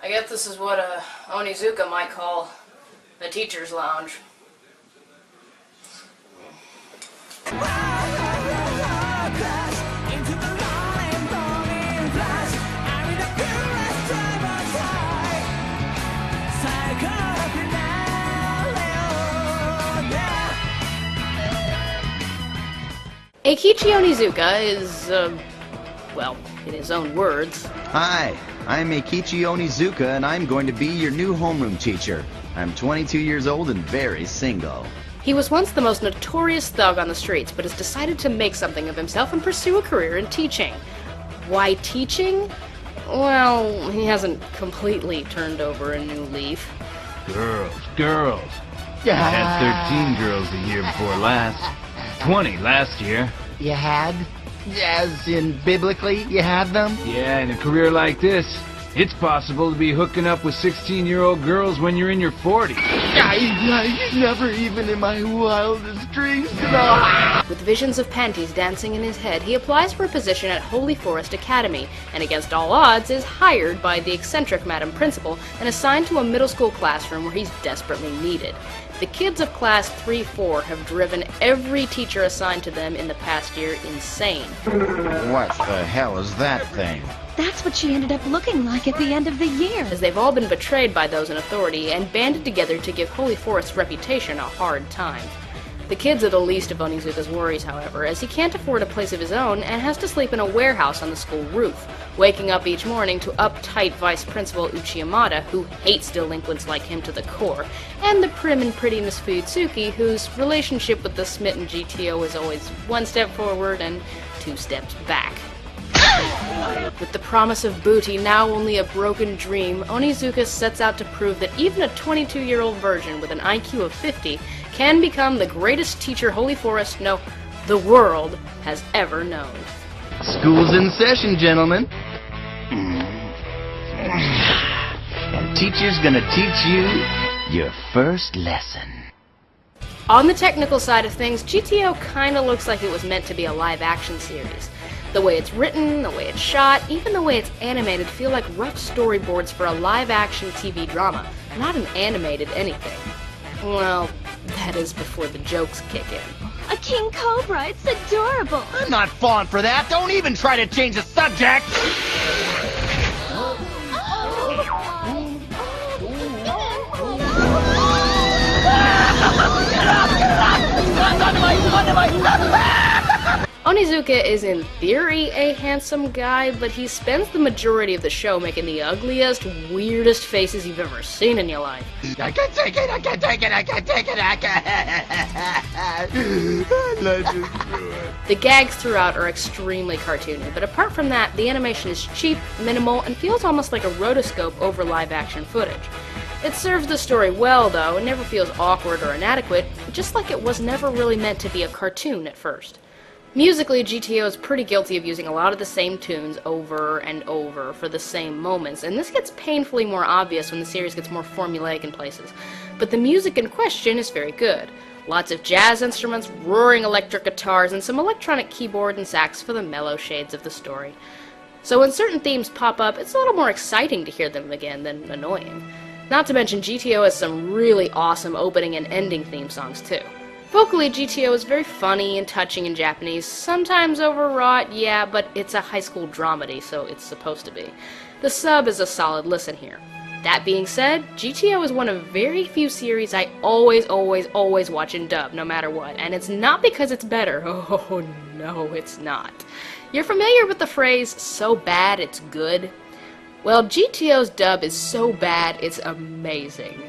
I guess this is what Onizuka might call a teacher's lounge. Eikichi Onizuka is, well, in his own words. Hi, I'm Eikichi Onizuka, and I'm going to be your new homeroom teacher. I'm 22 years old and very single. He was once the most notorious thug on the streets, but has decided to make something of himself and pursue a career in teaching. Why teaching? Well, he hasn't completely turned over a new leaf. Girls. I had 13 girls the year before last. 20 last year. You had? As in, biblically, you had them? Yeah, in a career like this, it's possible to be hooking up with 16-year-old girls when you're in your 40s. I never even in my wildest dreams. With visions of panties dancing in his head, he applies for a position at Holy Forest Academy, and against all odds is hired by the eccentric Madam Principal and assigned to a middle school classroom where he's desperately needed. The kids of class 3-4 have driven every teacher assigned to them in the past year insane. What the hell is that thing? That's what she ended up looking like at the end of the year. As they've all been betrayed by those in authority and banded together to give Holy Forest's reputation a hard time. The kids are the least of Onizuka's worries, however, as he can't afford a place of his own and has to sleep in a warehouse on the school roof, waking up each morning to uptight Vice Principal Uchiyamada, who hates delinquents like him to the core, and the prim and pretty Miss Fuyutsuki, whose relationship with the smitten GTO is always one step forward and 2 steps back. With the promise of booty now only a broken dream, Onizuka sets out to prove that even a 22-year-old virgin with an IQ of 50 can become the greatest teacher Holy Forest, no, the world, has ever known. School's in session, gentlemen. And teacher's gonna teach you your first lesson. On the technical side of things, GTO kinda looks like it was meant to be a live-action series. The way it's written, the way it's shot, even the way it's animated feel like rough storyboards for a live-action TV drama, not an animated anything. Well, that is before the jokes kick in. A king cobra, it's adorable. I'm not falling for that. Don't even try to change the subject. Onizuka is in theory a handsome guy, but he spends the majority of the show making the ugliest, weirdest faces you've ever seen in your life. I can't take it, I can't take it, I can't take it, I can't. Let's just do it. The gags throughout are extremely cartoony, but apart from that, the animation is cheap, minimal, and feels almost like a rotoscope over live-action footage. It serves the story well, though, and never feels awkward or inadequate, just like it was never really meant to be a cartoon at first. Musically, GTO is pretty guilty of using a lot of the same tunes over and over for the same moments, and this gets painfully more obvious when the series gets more formulaic in places. But the music in question is very good. Lots of jazz instruments, roaring electric guitars, and some electronic keyboard and sax for the mellow shades of the story. So when certain themes pop up, it's a little more exciting to hear them again than annoying. Not to mention, GTO has some really awesome opening and ending theme songs, too. Vocally, GTO is very funny and touching in Japanese, sometimes overwrought, yeah, but it's a high school dramedy, so it's supposed to be. The sub is a solid listen here. That being said, GTO is one of very few series I always watch in dub, no matter what, and it's not because it's better. Oh, no, it's not. You're familiar with the phrase, so bad it's good? Well, GTO's dub is so bad it's amazing.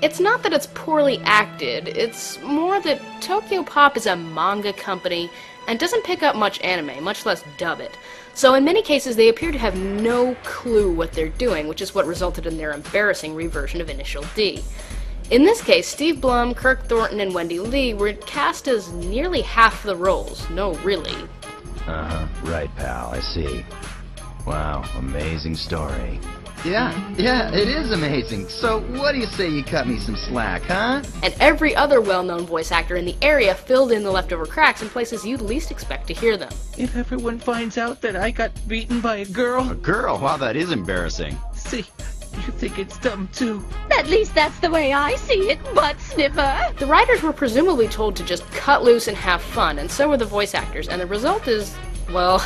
It's not that it's poorly acted, it's more that Tokyo Pop is a manga company and doesn't pick up much anime, much less dub it. So in many cases they appear to have no clue what they're doing, which is what resulted in their embarrassing reversion of Initial D. In this case, Steve Blum, Kirk Thornton, and Wendy Lee were cast as nearly half the roles. No, really. Right, pal, I see. Wow, amazing story. Yeah, it is amazing. So what do you say you cut me some slack, huh? And every other well-known voice actor in the area filled in the leftover cracks in places you'd least expect to hear them. If everyone finds out that I got beaten by a girl... A girl? Wow, that is embarrassing. See, You think it's dumb too? At least that's the way I see it, butt sniffer. The writers were presumably told to just cut loose and have fun, and so were the voice actors, and the result is, well,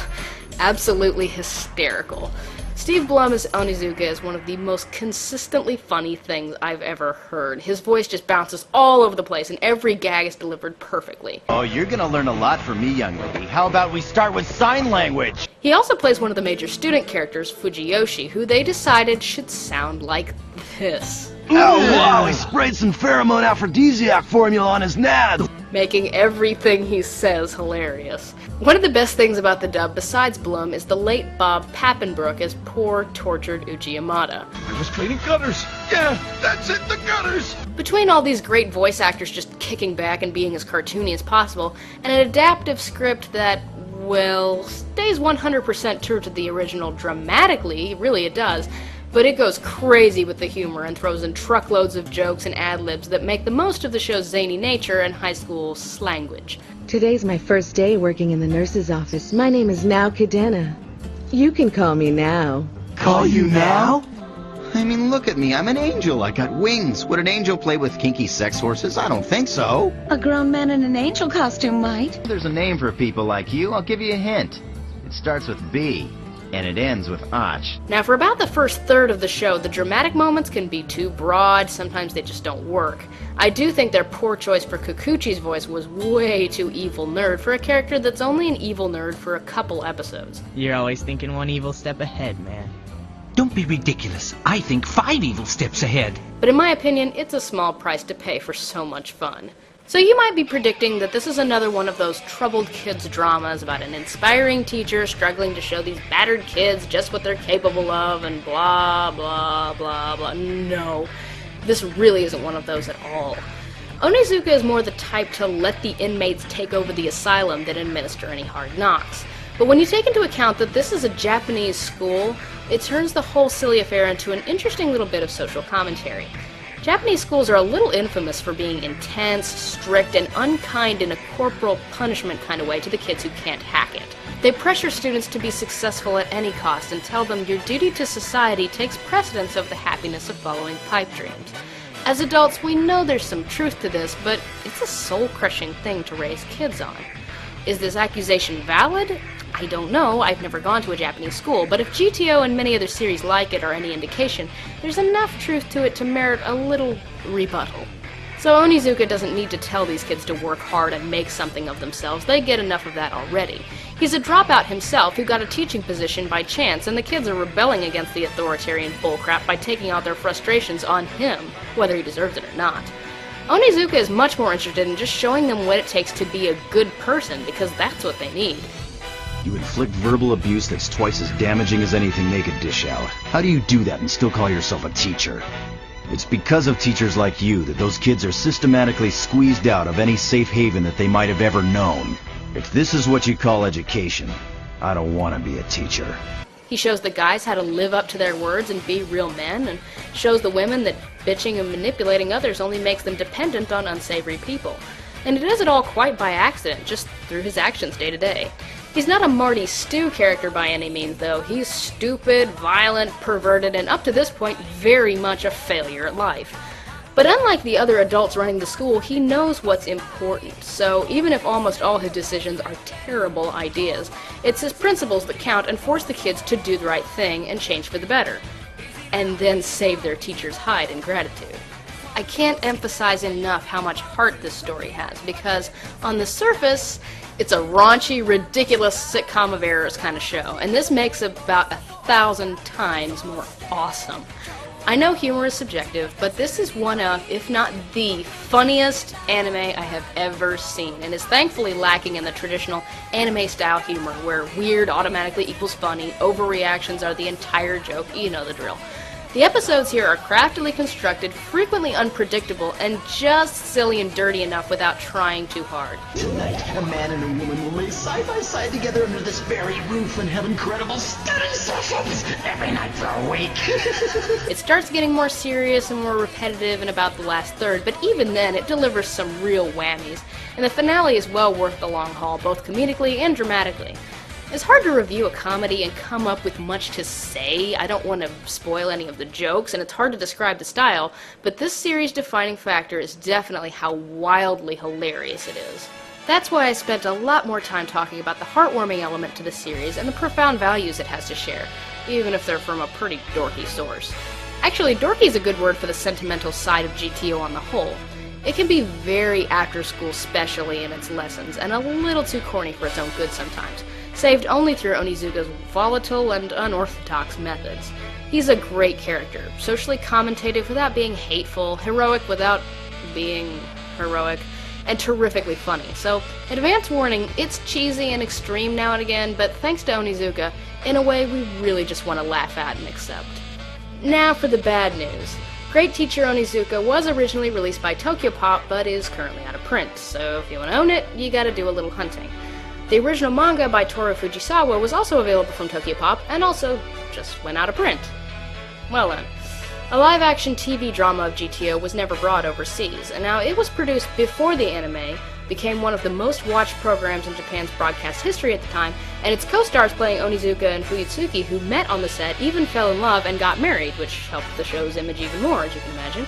absolutely hysterical. Steve Blum as Onizuka is one of the most consistently funny things I've ever heard. His voice just bounces all over the place, and every gag is delivered perfectly. Oh, you're gonna learn a lot from me, young lady. How about we start with sign language? He also plays one of the major student characters, Fujiyoshi, who they decided should sound like this. Oh wow, he sprayed some pheromone aphrodisiac formula on his nads! Making everything he says hilarious. One of the best things about the dub, besides Blum, is the late Bob Pappenbrook as poor, tortured Uchi Yamada. I was cleaning gutters! Yeah, that's it, the gutters! Between all these great voice actors just kicking back and being as cartoony as possible, and an adaptive script that, well, stays 100% true to the original dramatically, really it does, but it goes crazy with the humor and throws in truckloads of jokes and ad-libs that make the most of the show's zany nature and high school slanguage. Today's my first day working in the nurse's office. My name is Now Cadena. You can call me Now. Call you now? I mean, look at me. I'm an angel. I got wings. Would an angel play with kinky sex horses? I don't think so. A grown man in an angel costume might. There's a name for people like you. I'll give you a hint. It starts with B, and it ends with Och. Now, for about the first third of the show, the dramatic moments can be too broad, sometimes they just don't work. I do think their poor choice for Kikuchi's voice was way too evil nerd for a character that's only an evil nerd for a couple episodes. You're always thinking one evil step ahead, man. Don't be ridiculous. I think 5 evil steps ahead. But in my opinion, it's a small price to pay for so much fun. So you might be predicting that this is another one of those troubled kids dramas about an inspiring teacher struggling to show these battered kids just what they're capable of and blah, blah, blah, blah. No, this really isn't one of those at all. Onizuka is more the type to let the inmates take over the asylum than administer any hard knocks. But when you take into account that this is a Japanese school, it turns the whole silly affair into an interesting little bit of social commentary. Japanese schools are a little infamous for being intense, strict, and unkind in a corporal punishment kind of way to the kids who can't hack it. They pressure students to be successful at any cost and tell them your duty to society takes precedence of the happiness of following pipe dreams. As adults, we know there's some truth to this, but it's a soul-crushing thing to raise kids on. Is this accusation valid? I don't know, I've never gone to a Japanese school, but if GTO and many other series like it are any indication, there's enough truth to it to merit a little rebuttal. So Onizuka doesn't need to tell these kids to work hard and make something of themselves, they get enough of that already. He's a dropout himself who got a teaching position by chance, and the kids are rebelling against the authoritarian bullcrap by taking out their frustrations on him, whether he deserves it or not. Onizuka is much more interested in just showing them what it takes to be a good person, because that's what they need. You inflict verbal abuse that's twice as damaging as anything they could dish out. How do you do that and still call yourself a teacher? It's because of teachers like you that those kids are systematically squeezed out of any safe haven that they might have ever known. If this is what you call education, I don't want to be a teacher. He shows the guys how to live up to their words and be real men, and shows the women that bitching and manipulating others only makes them dependent on unsavory people. And he does it all quite by accident, just through his actions day to day. He's not a Marty Stew character by any means, though. He's stupid, violent, perverted, and up to this point, very much a failure at life. But unlike the other adults running the school, he knows what's important, so even if almost all his decisions are terrible ideas, it's his principles that count and force the kids to do the right thing and change for the better. And then save their teacher's hide in gratitude. I can't emphasize enough how much heart this story has, because on the surface, it's a raunchy, ridiculous sitcom of errors kind of show, and this makes it about 1,000 times more awesome. I know humor is subjective, but this is one of, if not the funniest anime I have ever seen, and is thankfully lacking in the traditional anime-style humor, where weird automatically equals funny, overreactions are the entire joke, you know the drill. The episodes here are craftily constructed, frequently unpredictable, and just silly and dirty enough without trying too hard. Tonight, a man and a woman will lay side by side together under this very roof and have incredible study sessions every night for a week. It starts getting more serious and more repetitive in about the last third, but even then it delivers some real whammies, and the finale is well worth the long haul, both comedically and dramatically. It's hard to review a comedy and come up with much to say. I don't want to spoil any of the jokes, and it's hard to describe the style, but this series' defining factor is definitely how wildly hilarious it is. That's why I spent a lot more time talking about the heartwarming element to the series and the profound values it has to share, even if they're from a pretty dorky source. Actually, dorky is a good word for the sentimental side of GTO on the whole. It can be very after-school specially in its lessons, and a little too corny for its own good sometimes, saved only through Onizuka's volatile and unorthodox methods. He's a great character, socially commentative without being hateful, heroic without being heroic, and terrifically funny. So, advance warning, it's cheesy and extreme now and again, but thanks to Onizuka, in a way we really just want to laugh at and accept. Now for the bad news. Great Teacher Onizuka was originally released by Tokyopop, but is currently out of print, so if you want to own it, you gotta do a little hunting. The original manga by Toru Fujisawa was also available from Tokyopop, and also just went out of print. Well then. A live-action TV drama of GTO was never brought overseas, and now it was produced before the anime, became one of the most watched programs in Japan's broadcast history at the time, and its co-stars playing Onizuka and Fuyutsuki, who met on the set, even fell in love and got married, which helped the show's image even more, as you can imagine.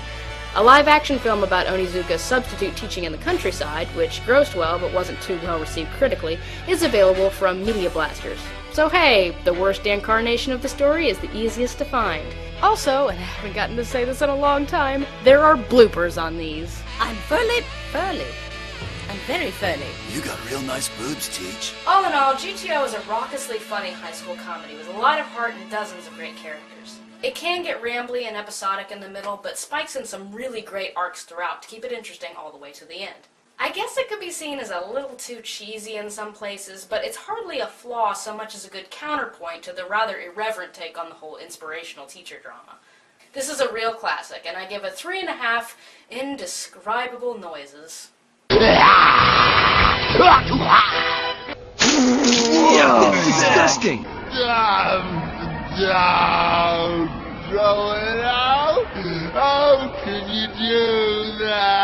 A live-action film about Onizuka's substitute teaching in the countryside, which grossed well but wasn't too well received critically, is available from Media Blasters. So hey, the worst incarnation of the story is the easiest to find. Also, and I haven't gotten to say this in a long time, there are bloopers on these. I'm furly. I'm very furly. You got real nice boobs, Teach. All in all, GTO is a raucously funny high school comedy with a lot of heart and dozens of great characters. It can get rambly and episodic in the middle, but spikes in some really great arcs throughout to keep it interesting all the way to the end. I guess it could be seen as a little too cheesy in some places, but it's hardly a flaw so much as a good counterpoint to the rather irreverent take on the whole inspirational teacher drama. This is a real classic, and I give it 3.5 indescribable noises. Disgusting! Don't throw it out! How can you do that?